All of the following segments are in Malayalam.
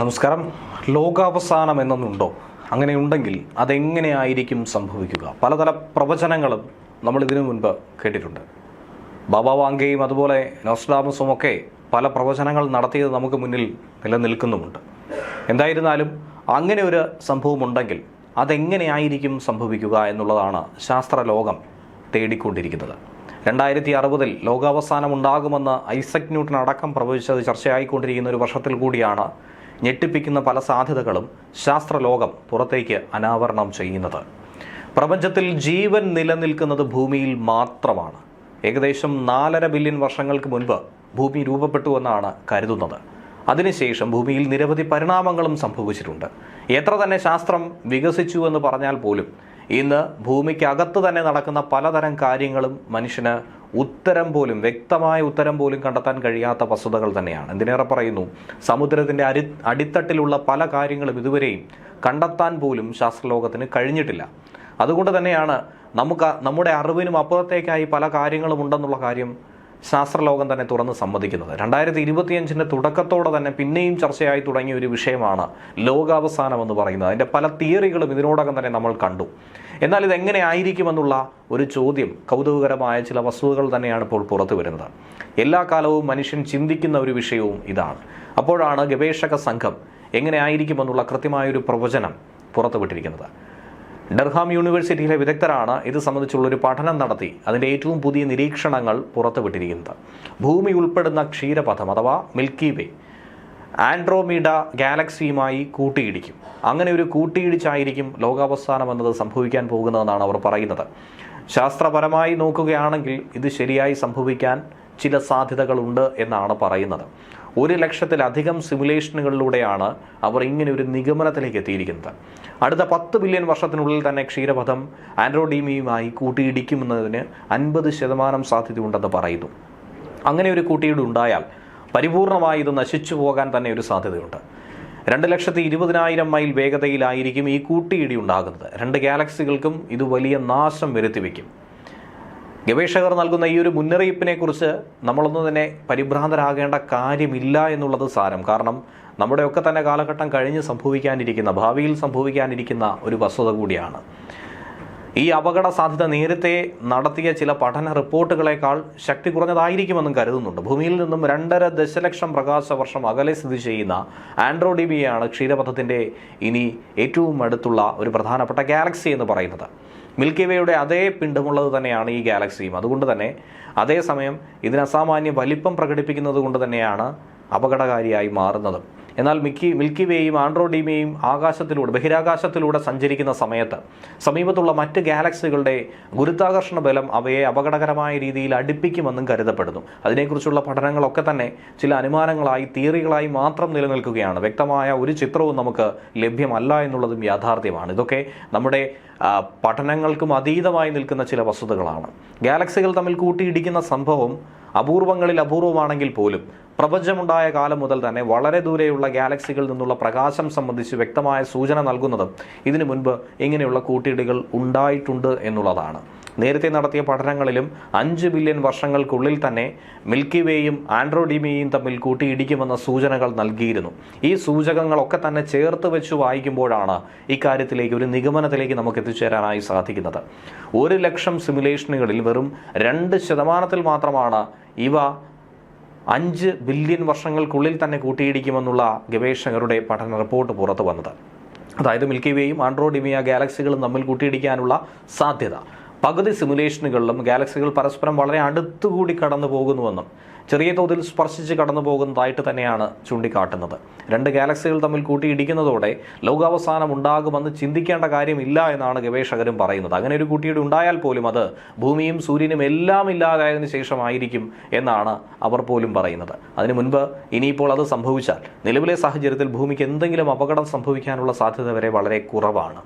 നമസ്കാരം. ലോകാവസാനം എന്നൊന്നുണ്ടോ? അങ്ങനെയുണ്ടെങ്കിൽ അതെങ്ങനെയായിരിക്കും സംഭവിക്കുക? പലതര പ്രവചനങ്ങളും നമ്മൾ ഇതിനു മുൻപ് കേട്ടിട്ടുണ്ട്. ബാബ വാങ്കയും അതുപോലെ നോസ്ട്രാഡാമസും ഒക്കെ പല പ്രവചനങ്ങൾ നടത്തിയത് നമുക്ക് മുന്നിൽ നിലനിൽക്കുന്നുമുണ്ട്. എന്തായിരുന്നാലും അങ്ങനെ ഒരു സംഭവമുണ്ടെങ്കിൽ അതെങ്ങനെയായിരിക്കും സംഭവിക്കുക എന്നുള്ളതാണ് ശാസ്ത്രലോകം തേടിക്കൊണ്ടിരിക്കുന്നത്. 2060 ലോകാവസാനം ഉണ്ടാകുമെന്ന് ഐസക് ന്യൂട്ടൻ അടക്കം പ്രവചിച്ചത് ചർച്ചയായിക്കൊണ്ടിരിക്കുന്ന ഒരു വർഷത്തിൽ കൂടിയാണ് ഞെട്ടിപ്പിക്കുന്ന പല സാധ്യതകളും ശാസ്ത്രലോകം പുറത്തേക്ക് അനാവരണം ചെയ്യുന്നത്. പ്രപഞ്ചത്തിൽ ജീവൻ നിലനിൽക്കുന്നത് ഭൂമിയിൽ മാത്രമാണ്. ഏകദേശം 4.5 ബില്യൺ വർഷങ്ങൾക്ക് മുൻപ് ഭൂമി രൂപപ്പെട്ടുവെന്നാണ് കരുതുന്നത്. അതിനുശേഷം ഭൂമിയിൽ നിരവധി പരിണാമങ്ങളും സംഭവിച്ചിട്ടുണ്ട്. എത്ര തന്നെ ശാസ്ത്രം വികസിച്ചു എന്ന് പറഞ്ഞാൽ പോലും ഇന്ന് ഭൂമിക്കകത്ത് തന്നെ നടക്കുന്ന പലതരം കാര്യങ്ങളും മനുഷ്യന് വ്യക്തമായ ഉത്തരം പോലും കണ്ടെത്താൻ കഴിയാത്ത വസ്തുതകൾ തന്നെയാണ്. എന്തിനേറെ പറയുന്നു, സമുദ്രത്തിൻ്റെ അടിത്തട്ടിലുള്ള പല കാര്യങ്ങളും ഇതുവരെയും കണ്ടെത്താൻ പോലും ശാസ്ത്രലോകത്തിന് കഴിഞ്ഞിട്ടില്ല. അതുകൊണ്ട് തന്നെയാണ് നമ്മുടെ അറിവിനും അപ്പുറത്തേക്കായി പല കാര്യങ്ങളും ഉണ്ടെന്നുള്ള കാര്യം ശാസ്ത്രലോകം തന്നെ തുറന്ന് സമ്മതിക്കുന്നത്. 2025 തുടക്കത്തോടെ തന്നെ പിന്നെയും ചർച്ചയായി തുടങ്ങിയ ഒരു വിഷയമാണ് ലോകാവസാനം എന്ന് പറയുന്നത്. അതിൻ്റെ പല തിയറികളും ഇതിനോടകം തന്നെ നമ്മൾ കണ്ടു. എന്നാൽ ഇതെങ്ങനെ ആയിരിക്കുമെന്നുള്ള ഒരു ചോദ്യം, കൗതുകകരമായ ചില വസ്തുതകൾ തന്നെയാണ് ഇപ്പോൾ പുറത്തു വരുന്നത്. എല്ലാ കാലവും മനുഷ്യൻ ചിന്തിക്കുന്ന ഒരു വിഷയവും ഇതാണ്. അപ്പോഴാണ് ഗവേഷക സംഘം എങ്ങനെ ആയിരിക്കുമെന്നുള്ള കൃത്യമായൊരു പ്രവചനം പുറത്തുവിട്ടിരിക്കുന്നത്. ഡർഹാം യൂണിവേഴ്സിറ്റിയിലെ വിദഗ്ധരാണ് ഇത് സംബന്ധിച്ചുള്ളൊരു പഠനം നടത്തി അതിൻ്റെ ഏറ്റവും പുതിയ നിരീക്ഷണങ്ങൾ പുറത്തുവിട്ടിരിക്കുന്നത്. ഭൂമി ഉൾപ്പെടുന്ന ക്ഷീരപഥം അഥവാ മിൽക്കി വേ ആൻഡ്രോമീഡ ഗാലക്സിയുമായി കൂട്ടിയിടിക്കും. അങ്ങനെ ഒരു കൂട്ടിയിടിച്ചായിരിക്കും ലോകാവസാനം എന്നത് സംഭവിക്കാൻ പോകുന്നതെന്നാണ് അവർ പറയുന്നത്. ശാസ്ത്രപരമായി നോക്കുകയാണെങ്കിൽ ഇത് ശരിയായി സംഭവിക്കാൻ ചില സാധ്യതകളുണ്ട് എന്നാണ് പറയുന്നത്. 1,00,000-ലധികം സിമുലേഷനുകളിലൂടെയാണ് അവർ ഇങ്ങനെ ഒരു നിഗമനത്തിലേക്ക് എത്തിയിരിക്കുന്നത്. അടുത്ത 10 ബില്യൺ വർഷത്തിനുള്ളിൽ തന്നെ ക്ഷീരപഥം ആൻഡ്രോമീഡയുമായി കൂട്ടിയിടിക്കുമെന്നതിന് 50% സാധ്യതയുണ്ടെന്ന് പറയുന്നു. അങ്ങനെ ഒരു കൂട്ടിയിടി ഉണ്ടായാൽ പരിപൂർണമായി ഇത് നശിച്ചു പോകാൻ തന്നെ ഒരു സാധ്യതയുണ്ട്. 2,20,000 മൈൽ വേഗതയിലായിരിക്കും ഈ കൂട്ടിയിടി ഉണ്ടാകുന്നത്. 2 ഗാലക്സികൾക്കും ഇത് വലിയ നാശം വരുത്തിവെക്കും. ഗവേഷകർ നൽകുന്ന ഈ ഒരു മുന്നറിയിപ്പിനെ കുറിച്ച് നമ്മളൊന്നും തന്നെ പരിഭ്രാന്തരാകേണ്ട കാര്യമില്ല എന്നുള്ളത് സാരം. കാരണം നമ്മുടെയൊക്കെ തന്നെ കാലഘട്ടം കഴിഞ്ഞ് ഭാവിയിൽ സംഭവിക്കാനിരിക്കുന്ന ഒരു വസ്തുത കൂടിയാണ്. ഈ അപകട സാധ്യത നേരത്തെ നടത്തിയ ചില പഠന റിപ്പോർട്ടുകളെക്കാൾ ശക്തി കുറഞ്ഞതായിരിക്കുമെന്നും കരുതുന്നുണ്ട്. ഭൂമിയിൽ നിന്നും 2.5 ദശലക്ഷം പ്രകാശ വർഷം അകലെ സ്ഥിതി ചെയ്യുന്ന ആൻഡ്രോമീഡയാണ് ക്ഷീരപഥത്തിൻ്റെ ഇനി ഏറ്റവും അടുത്തുള്ള ഒരു പ്രധാനപ്പെട്ട ഗാലക്സി എന്ന് പറയുന്നത്. മിൽക്കി വേയുടെ അതേ പിണ്ഡമുള്ളത് തന്നെയാണ് ഈ ഗാലക്സിയും. അതുകൊണ്ട് തന്നെ അതേസമയം ഇതിന് അസാമാന്യ വലിപ്പം പ്രകടിപ്പിക്കുന്നത് കൊണ്ട് തന്നെയാണ് അപകടകാരിയായി മാറുന്നത്. എന്നാൽ മിൽക്കി വേയും ആൻഡ്രോമീഡയും ബഹിരാകാശത്തിലൂടെ സഞ്ചരിക്കുന്ന സമയത്ത് സമീപത്തുള്ള മറ്റ് ഗാലക്സികളുടെ ഗുരുത്വാകർഷണ ബലം അവയെ അപകടകരമായ രീതിയിൽ അടുപ്പിക്കുമെന്നും കരുതപ്പെടുന്നു. അതിനെക്കുറിച്ചുള്ള പഠനങ്ങളൊക്കെ തന്നെ ചില അനുമാനങ്ങളായി, തിയറികളായി മാത്രം നിലനിൽക്കുകയാണ്. വ്യക്തമായ ഒരു ചിത്രവും നമുക്ക് ലഭ്യമല്ല എന്നുള്ളതും യാഥാർത്ഥ്യമാണ്. ഇതൊക്കെ നമ്മുടെ പഠനങ്ങൾക്കും അതീതമായി നിൽക്കുന്ന ചില വസ്തുതകളാണ്. ഗാലക്സികൾ തമ്മിൽ കൂട്ടിയിടിക്കുന്ന സംഭവം അപൂർവങ്ങളിൽ അപൂർവമാണെങ്കിൽ പോലും പ്രപഞ്ചമുണ്ടായ കാലം മുതൽ തന്നെ വളരെ ദൂരെയുള്ള ഗാലക്സികളിൽ നിന്നുള്ള പ്രകാശം സംബന്ധിച്ച് വ്യക്തമായ സൂചന നൽകുന്നതും ഇതിനു മുൻപ് ഇങ്ങനെയുള്ള കൂട്ടിയിടികൾ ഉണ്ടായിട്ടുണ്ട് എന്നുള്ളതാണ്. നേരത്തെ നടത്തിയ പഠനങ്ങളിലും 5 ബില്യൺ വർഷങ്ങൾക്കുള്ളിൽ തന്നെ മിൽക്കി വേയും ആൻഡ്രോമീഡയും തമ്മിൽ കൂട്ടിയിടിക്കുമെന്ന സൂചനകൾ നൽകിയിരുന്നു. ഈ സൂചകങ്ങളൊക്കെ തന്നെ ചേർത്ത് വെച്ച് വായിക്കുമ്പോഴാണ് ഇക്കാര്യത്തിലേക്ക് ഒരു നിഗമനത്തിലേക്ക് നമുക്ക് എത്തിച്ചേരാനായി സാധിക്കുന്നത്. 1,00,000 സിമുലേഷനുകളിൽ വെറും 2% മാത്രമാണ് ഇവ 5 ബില്യൺ വർഷങ്ങൾക്കുള്ളിൽ തന്നെ കൂട്ടിയിടിക്കുമെന്നുള്ള ഗവേഷകരുടെ പഠന റിപ്പോർട്ട് പുറത്തു വന്നത്. അതായത് മിൽക്കി വേയും ആൻഡ്രോമീഡ ഗാലക്സികളും തമ്മിൽ കൂട്ടിയിടിക്കാനുള്ള സാധ്യത പകുതി സിമുലേഷനുകളിലും ഗാലക്സികൾ പരസ്പരം വളരെ അടുത്തുകൂടി കടന്നു പോകുന്നുവെന്നും ചെറിയ തോതിൽ സ്പർശിച്ച് കടന്നു പോകുന്നതായിട്ട് തന്നെയാണ് ചൂണ്ടിക്കാട്ടുന്നത്. 2 ഗാലക്സികൾ തമ്മിൽ കൂട്ടിയിടിക്കുന്നതോടെ ലോകാവസാനം ഉണ്ടാകുമെന്ന് ചിന്തിക്കേണ്ട കാര്യമില്ല എന്നാണ് ഗവേഷകരും പറയുന്നത്. അങ്ങനെ ഒരു കൂട്ടിയിടി ഉണ്ടായാൽ പോലും അത് ഭൂമിയും സൂര്യനും എല്ലാം ഇല്ലാതായതിനു ശേഷമായിരിക്കും എന്നാണ് അവർ പോലും പറയുന്നത്. അതിനു മുൻപ് ഇനിയിപ്പോൾ അത് സംഭവിച്ചാൽ നിലവിലെ സാഹചര്യത്തിൽ ഭൂമിക്ക് എന്തെങ്കിലും അപകടം സംഭവിക്കാനുള്ള സാധ്യത വരെ വളരെ കുറവാണ്.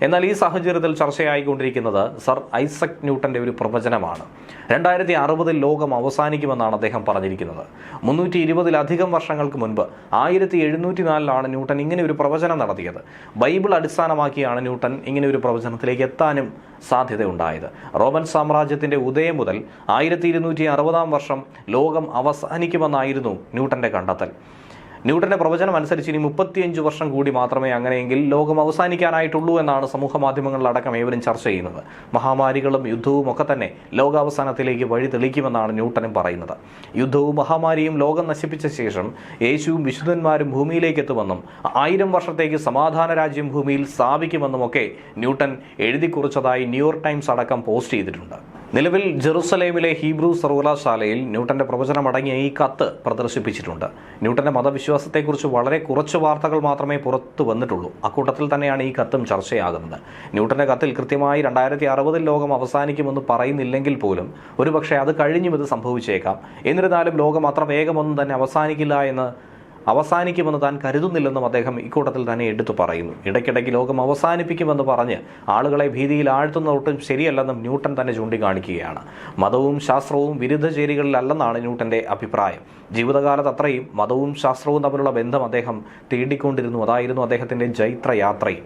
എന്നാൽ ഈ സാഹചര്യത്തിൽ ചർച്ചയായിക്കൊണ്ടിരിക്കുന്നത് സർ ഐസക് ന്യൂട്ടൻ്റെ ഒരു പ്രവചനമാണ്. 2060 ലോകം അവസാനിക്കുമെന്നാണ് അദ്ദേഹം പറഞ്ഞിരിക്കുന്നത്. 320-ലധികം വർഷങ്ങൾക്ക് മുൻപ് 1704 ന്യൂട്ടൻ ഇങ്ങനെ ഒരു പ്രവചനം നടത്തിയത്. ബൈബിൾ അടിസ്ഥാനമാക്കിയാണ് ന്യൂട്ടൻ ഇങ്ങനെ ഒരു പ്രവചനത്തിലേക്ക് എത്താനും സാധ്യതയുണ്ടായത്. റോമൻ സാമ്രാജ്യത്തിൻ്റെ ഉദയം മുതൽ 1260 വർഷം ലോകം അവസാനിക്കുമെന്നായിരുന്നു ന്യൂട്ടൻ്റെ കണ്ടെത്തൽ. ന്യൂട്ടന്റെ പ്രവചനം അനുസരിച്ച് ഇനി 35 വർഷം കൂടി മാത്രമേ അങ്ങനെയെങ്കിൽ ലോകം അവസാനിക്കാനായിട്ടുള്ളൂ എന്നാണ് സമൂഹ മാധ്യമങ്ങളിലടക്കം ഏവരും ചർച്ച ചെയ്യുന്നത്. മഹാമാരികളും യുദ്ധവും ഒക്കെ തന്നെ ലോകാവസാനത്തിലേക്ക് വഴി തെളിക്കുമെന്നാണ് ന്യൂട്ടനും പറയുന്നത്. യുദ്ധവും മഹാമാരിയും ലോകം നശിപ്പിച്ച ശേഷം യേശുവും വിശുദ്ധന്മാരും ഭൂമിയിലേക്ക് എത്തുമെന്നും 1000 വർഷത്തേക്ക് സമാധാന രാജ്യം ഭൂമിയിൽ സ്ഥാപിക്കുമെന്നുമൊക്കെ ന്യൂട്ടൻ എഴുതി കുറിച്ചതായി ന്യൂയോർക്ക് ടൈംസ് അടക്കം പോസ്റ്റ് ചെയ്തിട്ടുണ്ട്. നിലവിൽ ജെറുസലേമിലെ ഹീബ്രു സർവകലാശാലയിൽ ന്യൂട്ടന്റെ പ്രവചനമടങ്ങിയ ഈ കത്ത് പ്രദർശിപ്പിച്ചിട്ടുണ്ട്. ന്യൂട്ടന്റെ മതവിശ്വാസത്തെക്കുറിച്ച് വളരെ കുറച്ച് വാർത്തകൾ മാത്രമേ പുറത്തു വന്നിട്ടുള്ളൂ. അക്കൂട്ടത്തിൽ തന്നെയാണ് ഈ കത്തും ചർച്ചയാകുന്നത്. ന്യൂട്ടന്റെ കത്തിൽ കൃത്യമായി 2060 ലോകം അവസാനിക്കുമെന്ന് പറയുന്നില്ലെങ്കിൽ പോലും ഒരുപക്ഷെ അത് കഴിഞ്ഞും ഇത് സംഭവിച്ചേക്കാം. എന്നിരുന്നാലും ലോകം അത്ര വേഗമൊന്നും തന്നെ അവസാനിക്കുമെന്ന് താൻ കരുതുന്നില്ലെന്നും അദ്ദേഹം ഇക്കൂട്ടത്തിൽ തന്നെ എടുത്തു പറയുന്നു. ഇടയ്ക്കിടയ്ക്ക് ലോകം അവസാനിപ്പിക്കുമെന്ന് പറഞ്ഞ് ആളുകളെ ഭീതിയിൽ ആഴ്ത്തുന്ന ഒട്ടും ശരിയല്ലെന്നും ന്യൂട്ടൻ തന്നെ ചൂണ്ടിക്കാണിക്കുകയാണ്. മതവും ശാസ്ത്രവും വിരുദ്ധ ചേരികളിലല്ലെന്നാണ് ന്യൂട്ടന്റെ അഭിപ്രായം. ജീവിതകാലത്ത് അത്രയും മതവും ശാസ്ത്രവും തമ്മിലുള്ള ബന്ധം അദ്ദേഹം തേടിക്കൊണ്ടിരുന്നു. അതായിരുന്നു അദ്ദേഹത്തിന്റെ ജൈത്രയാത്രയും.